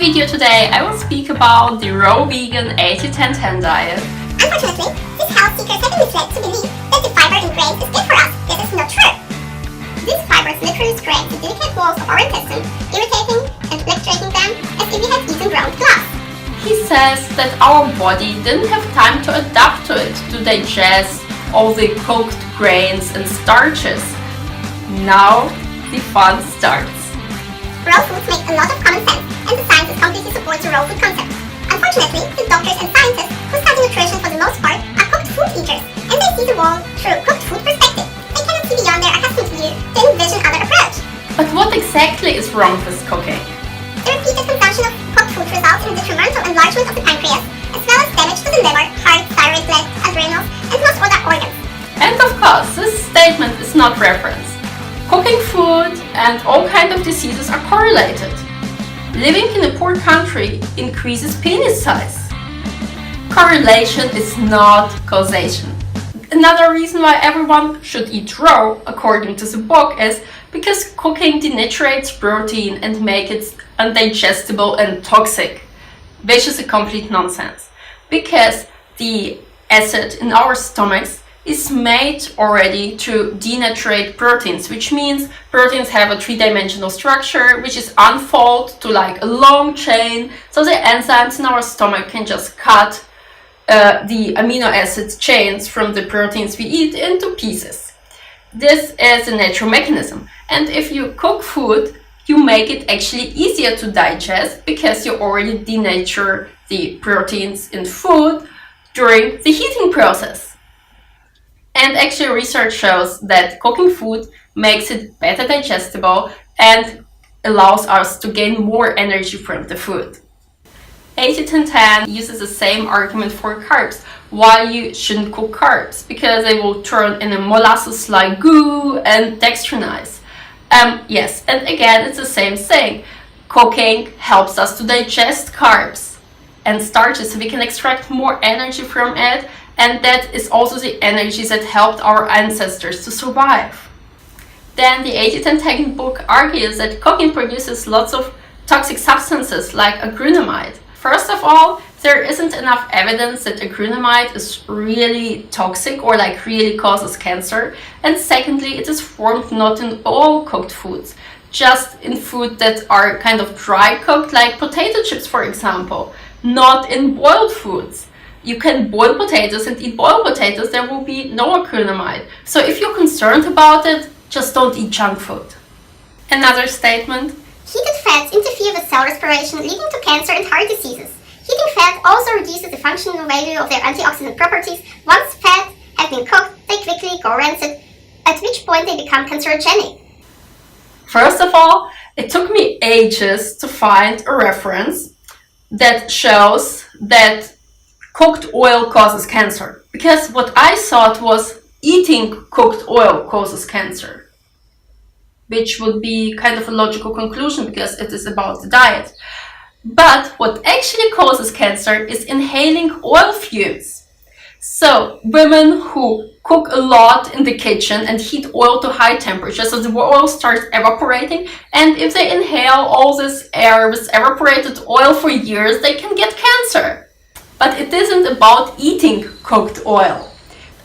video today I will speak about the raw vegan 80-10-10 diet. Unfortunately, these health seekers have been misled to believe that the fiber in grains is good for us. This is not true. These fibers literally scrape the delicate walls of our intestine, irritating and fluctuating them as if we had eaten ground glass. He says that our body didn't have time to adapt to it to digest all the cooked grains and starches. Now the fun starts. Raw foods make a lot of common sense, and the science completely supports the raw food concept. Unfortunately, the doctors and scientists who study nutrition for the most part are cooked food eaters, and they see the world through cooked food perspective. They cannot see beyond their accustomed view to envision other approach. But what exactly is wrong with cooking? The repeated consumption of cooked food results in a detrimental enlargement of the pancreas, as well as damage to the liver, heart, thyroid gland, adrenals, and most other organs. And of course, this statement is not reference. Cooking food and all kinds of diseases are correlated. Living in a poor country increases penis size. Correlation is not causation. Another reason why everyone should eat raw, according to the book, is because cooking denaturates protein and makes it undigestible and toxic, which is a complete nonsense. Because the acid in our stomachs is made already to denaturate proteins, which means proteins have a three-dimensional structure which is unfold to like a long chain, so the enzymes in our stomach can just cut the amino acid chains from the proteins we eat into pieces. This is a natural mechanism, and if you cook food, you make it actually easier to digest because you already denature the proteins in food during the heating process. And actually research shows that cooking food makes it better digestible and allows us to gain more energy from the food. 80-10-10 uses the same argument for carbs. Why you shouldn't cook carbs? Because they will turn in a molasses-like goo and dextrinize. Yes, and again it's the same thing. Cooking helps us to digest carbs and starches so we can extract more energy from it. And that is also the energy that helped our ancestors to survive. Then the 80-10-10 book argues that cooking produces lots of toxic substances like acrylamide. First of all, there isn't enough evidence that acrylamide is really toxic or like really causes cancer. And secondly, it is formed not in all cooked foods, just in food that are kind of dry cooked, like potato chips for example, not in boiled foods. You can boil potatoes and eat boiled potatoes, there will be no acrylamide. So if you're concerned about it, just don't eat junk food. Another statement. Heated fats interfere with cell respiration, leading to cancer and heart diseases. Heating fat also reduces the functional value of their antioxidant properties. Once fats have been cooked, they quickly go rancid, at which point they become cancerogenic. First of all, it took me ages to find a reference that shows that cooked oil causes cancer, because what I thought was eating cooked oil causes cancer, which would be kind of a logical conclusion because it is about the diet. But what actually causes cancer is inhaling oil fumes. So women who cook a lot in the kitchen and heat oil to high temperature, so the oil starts evaporating, and if they inhale all this air with evaporated oil for years, they can get cancer. But it isn't about eating cooked oil.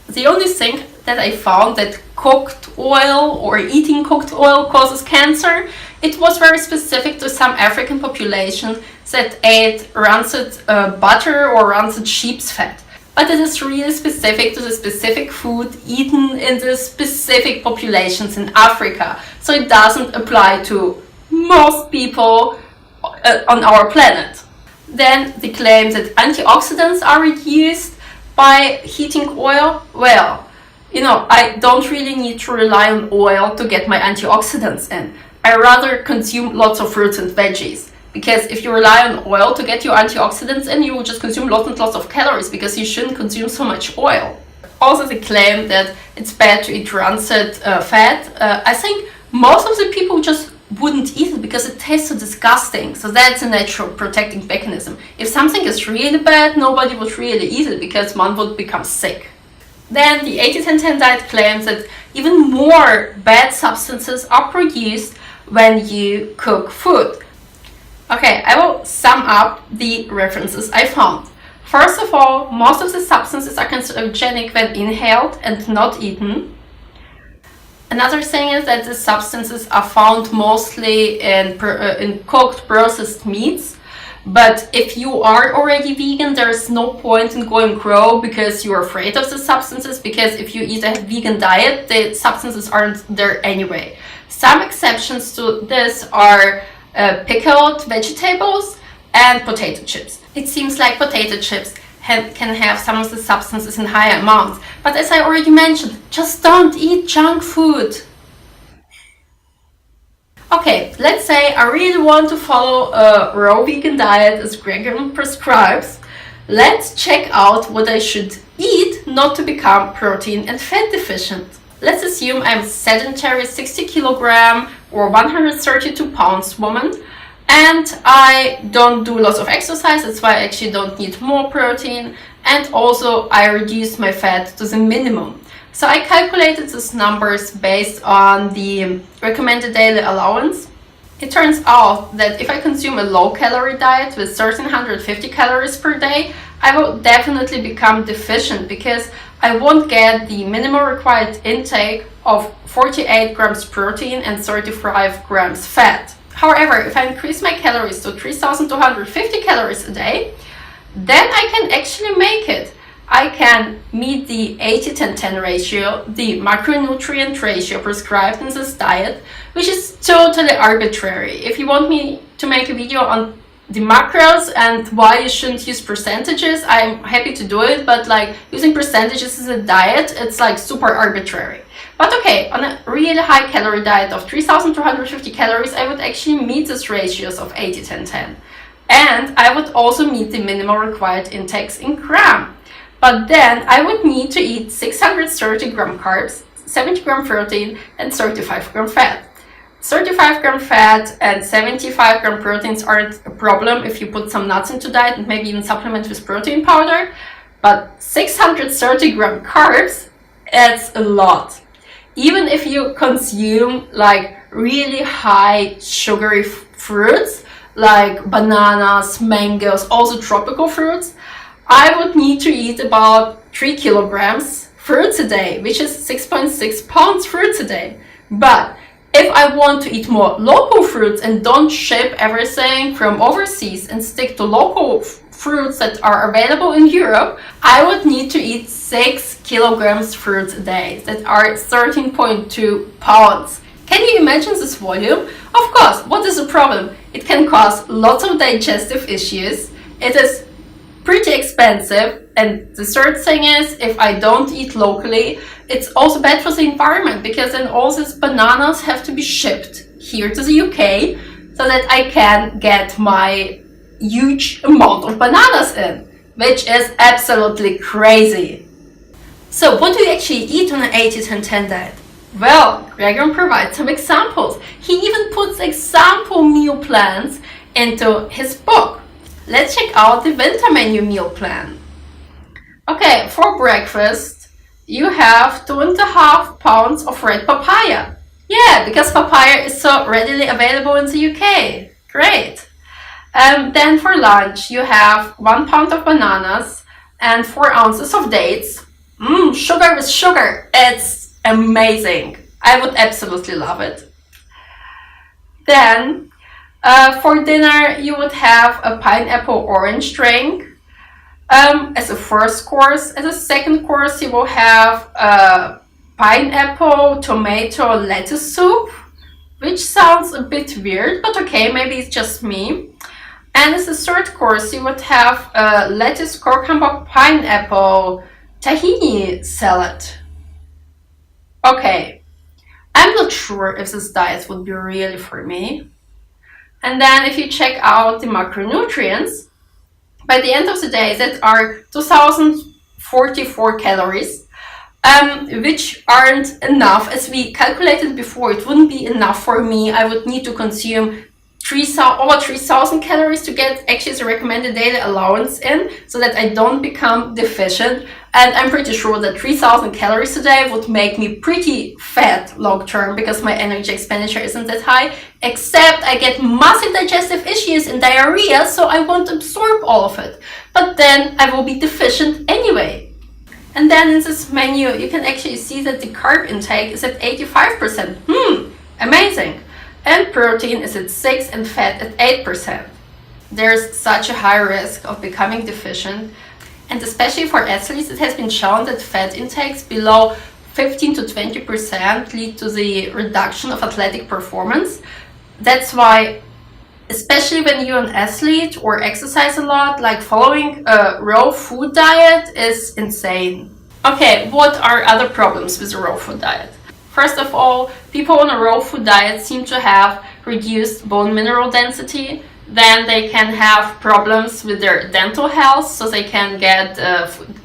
The only thing that I found that cooked oil or eating cooked oil causes cancer, it was very specific to some African population that ate rancid butter or rancid sheep's fat. But it is really specific to the specific food eaten in the specific populations in Africa. So it doesn't apply to most people on our planet. Then the claim that antioxidants are reduced by heating oil. Well, I don't really need to rely on oil to get my antioxidants in. I rather consume lots of fruits and veggies. Because if you rely on oil to get your antioxidants in, you will just consume lots and lots of calories because you shouldn't consume so much oil. Also the claim that it's bad to eat rancid fat. I think most of the people just wouldn't eat it because it tastes so disgusting. So that's a natural protecting mechanism. If something is really bad, nobody would really eat it because one would become sick. Then the 80-10-10 diet claims that even more bad substances are produced when you cook food. Okay, I will sum up the references I found. First of all, most of the substances are carcinogenic when inhaled and not eaten. Another thing is that the substances are found mostly in cooked processed meats. But if you are already vegan, there's no point in going raw because you're afraid of the substances, because if you eat a vegan diet, the substances aren't there anyway. Some exceptions to this are pickled vegetables and potato chips. It seems like potato chips can have some of the substances in higher amounts, but as I already mentioned, just don't eat junk food. Okay, let's say I really want to follow a raw vegan diet as Gregor prescribes. Let's check out what I should eat not to become protein and fat deficient. Let's assume I'm a sedentary 60 kilogram or 132 pounds woman, and I don't do lots of exercise, that's why I actually don't need more protein, and also I reduce my fat to the minimum. So I calculated these numbers based on the recommended daily allowance. It turns out that if I consume a low-calorie diet with 1350 calories per day, I will definitely become deficient because I won't get the minimum required intake of 48 grams protein and 35 grams fat. However, if I increase my calories to 3250 calories a day, then I can actually make it. I can meet the 80-10-10 ratio, the macronutrient ratio prescribed in this diet, which is totally arbitrary. If you want me to make a video on the macros and why you shouldn't use percentages, I'm happy to do it, but like using percentages as a diet, it's like super arbitrary. But okay, on a really high calorie diet of 3250 calories, I would actually meet these ratios of 80-10-10. And I would also meet the minimal required intakes in gram. But then I would need to eat 630 gram carbs, 70 gram protein, and 35 gram fat. 35 gram fat and 75 gram proteins aren't a problem if you put some nuts into diet and maybe even supplement with protein powder. But 630 gram carbs, that's a lot. Even if you consume like really high sugary fruits, like bananas, mangoes, also tropical fruits, I would need to eat about 3 kilograms fruits a day, which is 6.6 pounds fruits a day. But if I want to eat more local fruits and don't ship everything from overseas and stick to local fruits that are available in Europe, I would need to eat 6 kilograms fruits a day, that are 13.2 pounds. Can you imagine this volume? Of course, what is the problem? It can cause lots of digestive issues. It is pretty expensive, and the third thing is, if I don't eat locally, it's also bad for the environment because then all these bananas have to be shipped here to the UK so that I can get my huge amount of bananas in, which is absolutely crazy. So what do you actually eat on an 80-10-10 diet? Well, Gregor provides some examples. He even puts example meal plans into his book. Let's check out the winter menu meal plan. Okay, for breakfast, you have 2.5 pounds of red papaya. Yeah, because papaya is so readily available in the UK. Great. Then for lunch, you have 1 pound of bananas and 4 ounces of dates. Sugar with sugar. It's amazing. I would absolutely love it. Then, for dinner, you would have a pineapple orange drink as a first course. As a second course, you will have a pineapple, tomato, lettuce soup, which sounds a bit weird, but okay, maybe it's just me. And as a third course, you would have a lettuce, cucumber, pineapple, tahini salad. Okay, I'm not sure if this diet would be really for me. And then if you check out the macronutrients, by the end of the day, that are 2044 calories, which aren't enough. As we calculated before, it wouldn't be enough for me. I would need to consume over 3,000 calories to get actually the recommended daily allowance in, so that I don't become deficient. And I'm pretty sure that 3000 calories a day would make me pretty fat long term because my energy expenditure isn't that high, except I get massive digestive issues and diarrhea, so I won't absorb all of it. But then I will be deficient anyway. And then in this menu, you can actually see that the carb intake is at 85%. Amazing. And protein is at 6% and fat at 8%. There's such a high risk of becoming deficient. And especially for athletes, it has been shown that fat intakes below 15 to 20% lead to the reduction of athletic performance. That's why, especially when you're an athlete or exercise a lot, like following a raw food diet is insane. Okay, what are other problems with a raw food diet? First of all, people on a raw food diet seem to have reduced bone mineral density. Then they can have problems with their dental health, so they can get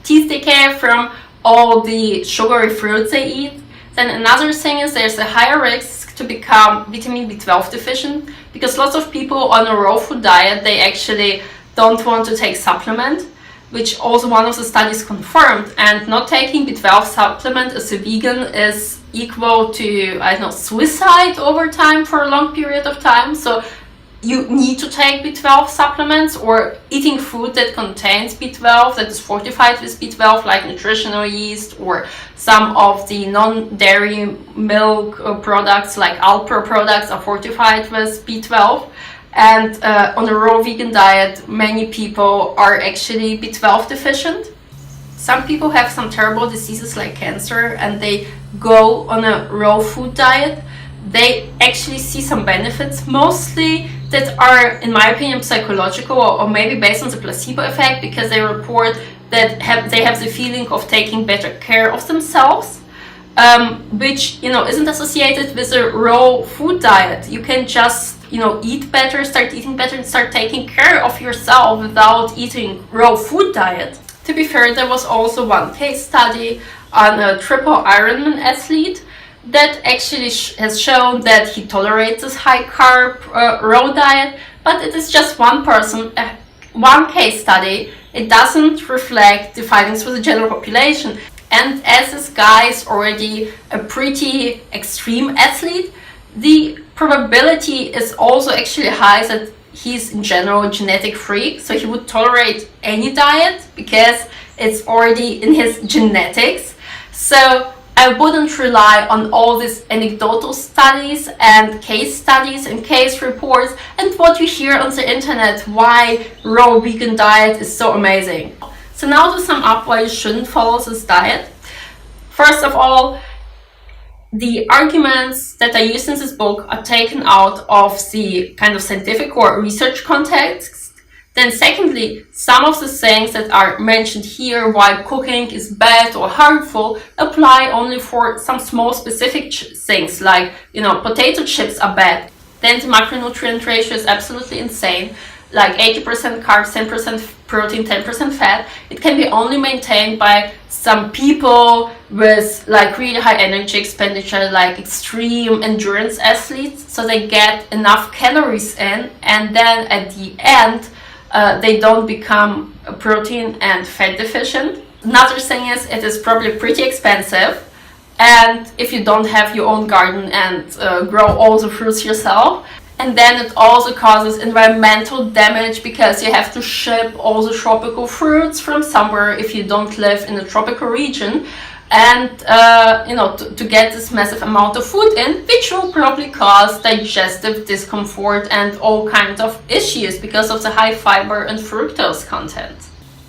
teeth decay from all the sugary fruits they eat. Then another thing is there's a higher risk to become vitamin B12 deficient, because lots of people on a raw food diet, they actually don't want to take supplement, which also one of the studies confirmed. And not taking B12 supplement as a vegan is equal to, I don't know, suicide over time for a long period of time. So you need to take B12 supplements, or eating food that contains B12, that is fortified with B12, like Nutritional yeast or some of the non-dairy milk products like Alpro products are fortified with B12. And on a raw vegan diet, many people are actually B12 deficient. Some people have some terrible diseases like cancer and they go on a raw food diet. They actually see some benefits, mostly that are, in my opinion, psychological or maybe based on the placebo effect, because they report that they have the feeling of taking better care of themselves, which, isn't associated with a raw food diet. You can just, eat better, start eating better, and start taking care of yourself without eating raw food diet. To be fair, there was also one case study on a triple Ironman athlete that actually has shown that he tolerates this high carb raw diet, but it is just one person, one case study. It doesn't reflect the findings for the general population. And as this guy is already a pretty extreme athlete, the probability is also actually high that he's in general a genetic freak, so he would tolerate any diet because it's already in his genetics. So I wouldn't rely on all these anecdotal studies and case studies and case reports and what you hear on the internet, why raw vegan diet is so amazing. So now to sum up why you shouldn't follow this diet. First of all, the arguments that I use in this book are taken out of the kind of scientific or research context. Then secondly, some of the things that are mentioned here, why cooking is bad or harmful, apply only for some small specific things, like, potato chips are bad. Then the macronutrient ratio is absolutely insane, like 80% carbs, 10% protein, 10% fat. It can be only maintained by some people with like really high energy expenditure, like extreme endurance athletes, so they get enough calories in, and then at the end, they don't become protein and fat deficient. Another thing is, it is probably pretty expensive, and if you don't have your own garden and grow all the fruits yourself. And then it also causes environmental damage because you have to ship all the tropical fruits from somewhere if you don't live in a tropical region, and to get this massive amount of food in, which will probably cause digestive discomfort and all kinds of issues because of the high fiber and fructose content.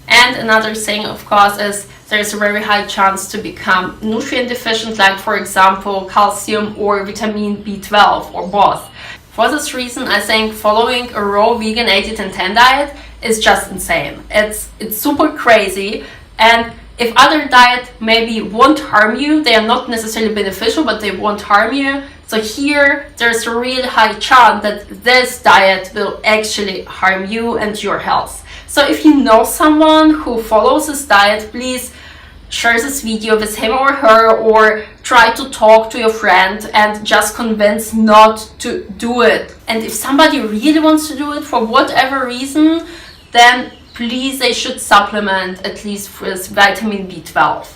And another thing, of course, is there's a very high chance to become nutrient deficient, like for example calcium or vitamin B12 or both. For this reason, I think following a raw vegan 80-10-10 diet is just insane. It's super crazy, and if other diets maybe won't harm you, they are not necessarily beneficial, but they won't harm you. So here, there's a really high chance that this diet will actually harm you and your health. So if you know someone who follows this diet, please share this video with him or her, or try to talk to your friend and just convince not to do it. And if somebody really wants to do it for whatever reason, then please they should supplement at least with vitamin B12.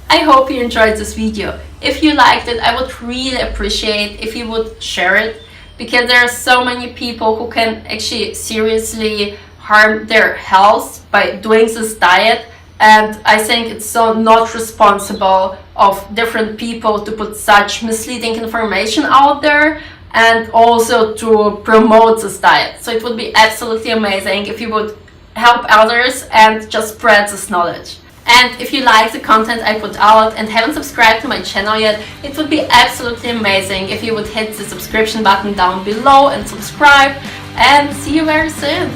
I hope you enjoyed this video. If you liked it, I would really appreciate if you would share it, because there are so many people who can actually seriously harm their health by doing this diet, and I think it's so not responsible of different people to put such misleading information out there and also to promote this diet. So it would be absolutely amazing if you would help others and just spread this knowledge. And if you like the content I put out and haven't subscribed to my channel yet, it would be absolutely amazing if you would hit the subscription button down below and subscribe, and see you very soon.